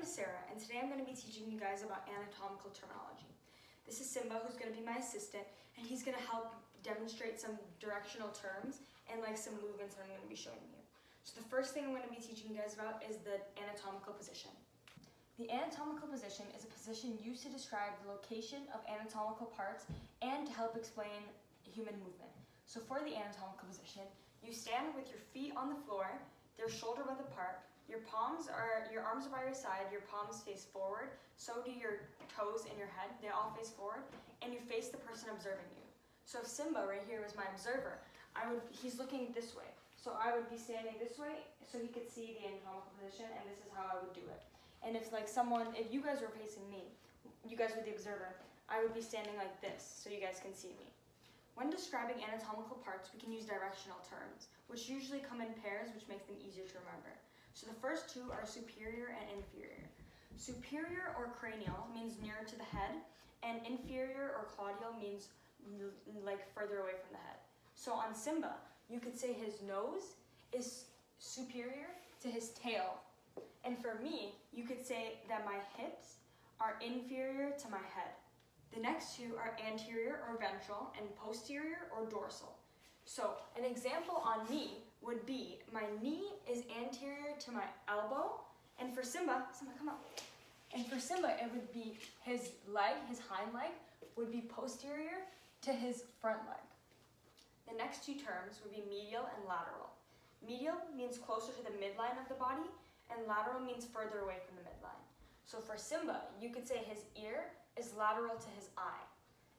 is Sarah, and today I'm going to be teaching you guys about anatomical terminology. This is Simba, who's going to be my assistant, and he's going to help demonstrate some directional terms and some movements that I'm going to be showing you. So the first thing I'm going to be teaching you guys about is the anatomical position. The anatomical position is a position used to describe the location of anatomical parts and to help explain human movement. So for the anatomical position, you stand with your feet on the floor, they're shoulder width apart. Your arms are by your side, your palms face forward, so do your toes and your head, they all face forward, and you face the person observing you. So if Simba right here was my observer, he's looking this way. So I would be standing this way so he could see the anatomical position, and this is how I would do it. And if you guys were facing me, you guys were the observer, I would be standing like this so you guys can see me. When describing anatomical parts, we can use directional terms, which usually come in pairs, which makes them easier to remember. So the first two are superior and inferior. Superior or cranial means nearer to the head, and inferior or claudial means further away from the head. So on Simba, you could say his nose is superior to his tail. And for me, you could say that my hips are inferior to my head. The next two are anterior or ventral and posterior or dorsal. So an example on me would be my knee is anterior to my elbow, and for Simba, come up. And for Simba, it would be his hind leg would be posterior to his front leg. The next two terms would be medial and lateral. Medial means closer to the midline of the body, and lateral means further away from the midline. So for Simba, you could say his ear is lateral to his eye.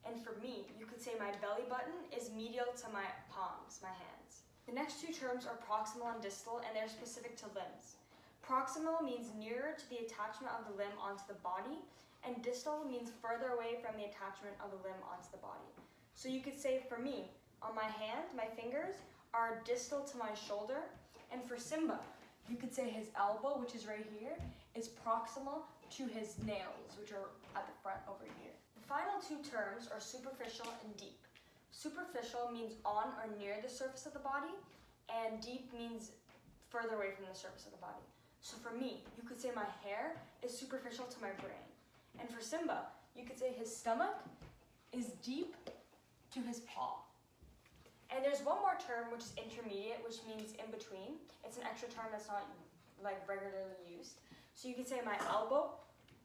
And for me, you could say my belly button is medial to my palms, my hands. The next two terms are proximal and distal, and they're specific to limbs. Proximal means nearer to the attachment of the limb onto the body, and distal means further away from the attachment of the limb onto the body. So you could say for me, on my hand, my fingers are distal to my shoulder, and for Simba, you could say his elbow, which is right here, is proximal to his nails, which are at the front over here. The final two terms are superficial and deep. Superficial means on or near the surface of the body, and deep means further away from the surface of the body. So for me, you could say my hair is superficial to my brain. And for Simba, you could say his stomach is deep to his paw. And there's one more term, which is intermediate, which means in between. It's an extra term that's not regularly used. So you could say my elbow.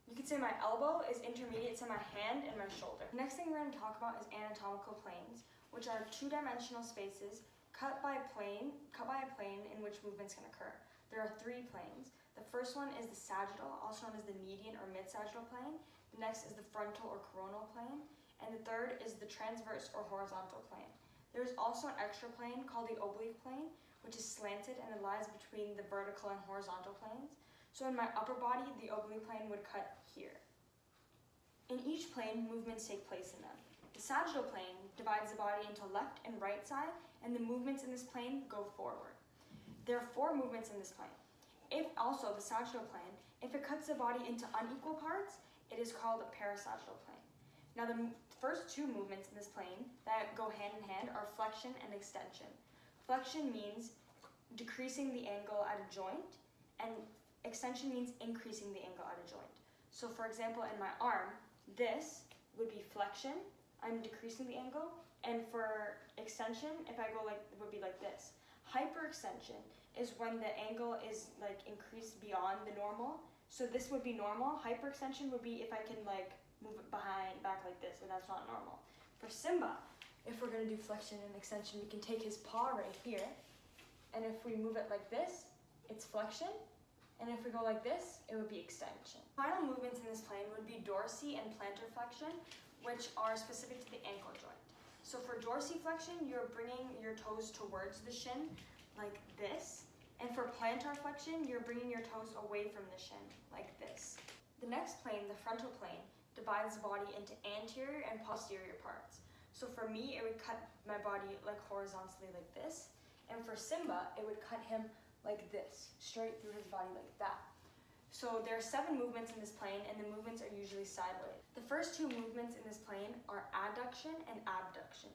You could say my elbow is intermediate to my hand and my shoulder. The next thing we're going to talk about is anatomical planes, which are two-dimensional spaces cut by a plane in which movements can occur. There are three planes. The first one is the sagittal, also known as the median or mid-sagittal plane. The next is the frontal or coronal plane. And the third is the transverse or horizontal plane. There is also an extra plane called the oblique plane, which is slanted and it lies between the vertical and horizontal planes. So in my upper body, the oblique plane would cut here. In each plane, movements take place in them. The sagittal plane divides the body into left and right side, and the movements in this plane go forward. There are four movements in this plane. The sagittal plane, if it cuts the body into unequal parts, it is called a parasagittal plane. Now the first two movements in this plane that go hand in hand are flexion and extension. Flexion means decreasing the angle at a joint, and extension means increasing the angle at a joint. So for example, in my arm, this would be flexion, I'm decreasing the angle, and for extension, if I go it would be like this. Hyperextension is when the angle is increased beyond the normal. So this would be normal. Hyperextension would be if I can move it back like this, and that's not normal. For Simba, if we're going to do flexion and extension, we can take his paw right here, and if we move it like this, it's flexion, and if we go like this, it would be extension. Final movements in this plane would be dorsi and plantar flexion, which are specific to the ankle joint. So for dorsiflexion, you're bringing your toes towards the shin, like this, and for plantar flexion, you're bringing your toes away from the shin, like this. The next plane, the frontal plane, divides the body into anterior and posterior parts. So for me, it would cut my body horizontally like this, and for Simba, it would cut him like this, straight through his body like that. So there are 7 movements in this plane, and the movements are usually sideways. The first 2 movements in this plane are adduction and abduction.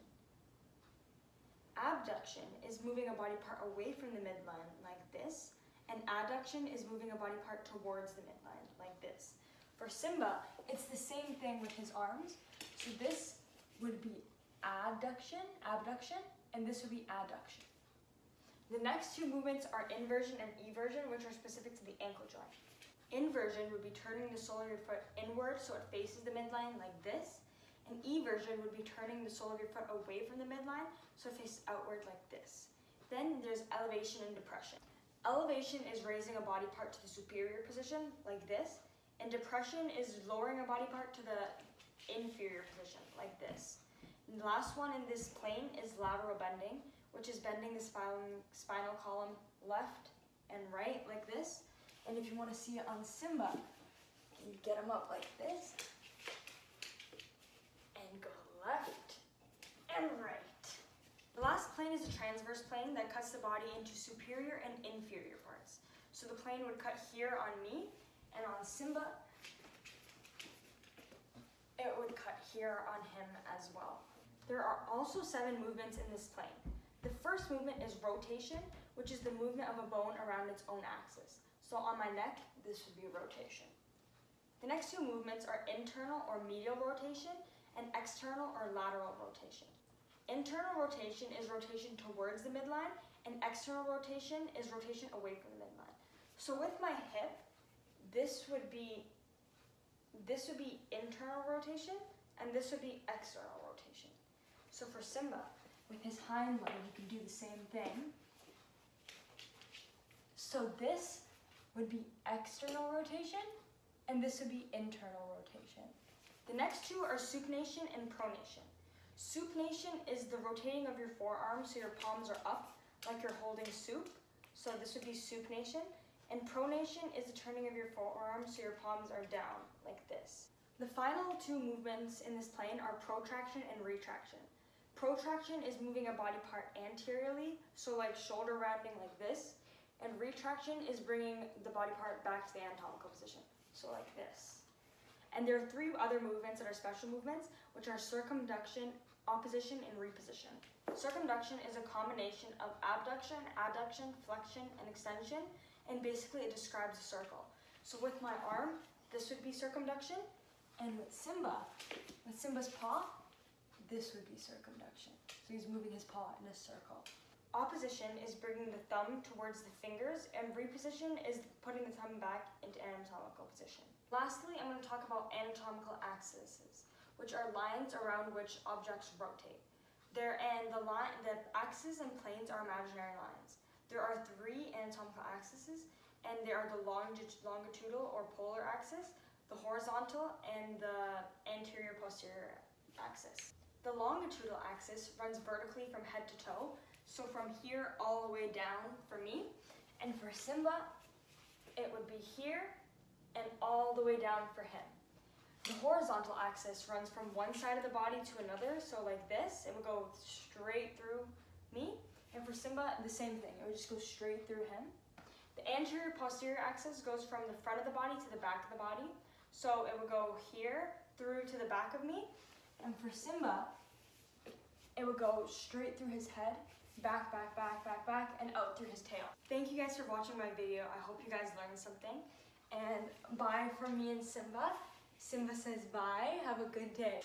Abduction is moving a body part away from the midline like this, and adduction is moving a body part towards the midline, like this. For Simba, it's the same thing with his arms. So this would be abduction, and this would be adduction. The next two movements are inversion and eversion, which are specific to the ankle joint. Inversion would be turning the sole of your foot inward so it faces the midline like this, and eversion would be turning the sole of your foot away from the midline so it faces outward like this. Then there's elevation and depression. Elevation is raising a body part to the superior position like this, and depression is lowering a body part to the inferior position like this. And the last one in this plane is lateral bending, which is bending the spinal column left and right like this. And if you want to see it on Simba, you get him up like this and go left and right. The last plane is a transverse plane that cuts the body into superior and inferior parts. So the plane would cut here on me, and on Simba, it would cut here on him as well. There are also 7 movements in this plane. The first movement is rotation, which is the movement of a bone around its own axis. So on my neck, this would be rotation. The next 2 movements are internal or medial rotation and external or lateral rotation. Internal rotation is rotation towards the midline, and external rotation is rotation away from the midline. So with my hip, this would be internal rotation, and this would be external rotation. So for Simba, with his hind leg, you can do the same thing. So this would be external rotation, and this would be internal rotation. The next 2 are supination and pronation. Supination is the rotating of your forearms so your palms are up like you're holding soup. So this would be supination. And pronation is the turning of your forearms so your palms are down like this. The final 2 movements in this plane are protraction and retraction. Protraction is moving a body part anteriorly, so like shoulder rounding like this. And retraction is bringing the body part back to the anatomical position, so like this. And there are 3 other movements that are special movements, which are circumduction, opposition, and reposition. Circumduction is a combination of abduction, adduction, flexion, and extension, and basically it describes a circle. So with my arm, this would be circumduction, and with Simba's paw, this would be circumduction. So he's moving his paw in a circle. Opposition is bringing the thumb towards the fingers, and reposition is putting the thumb back into anatomical position. Lastly, I'm going to talk about anatomical axes, which are lines around which objects rotate. The axes and planes are imaginary lines. There are 3 anatomical axes, and they are the longitudinal or polar axis, the horizontal, and the anterior-posterior axis. The longitudinal axis runs vertically from head to toe, so from here all the way down for me, and for Simba, it would be here and all the way down for him. The horizontal axis runs from one side of the body to another, so like this, it would go straight through me, and for Simba, the same thing, it would just go straight through him. The anterior-posterior axis goes from the front of the body to the back of the body, so it would go here through to the back of me, and for Simba, it would go straight through his head, back, and out through his tail. Thank you guys for watching my video. I hope you guys learned something. And bye from me and Simba. Simba says bye. Have a good day.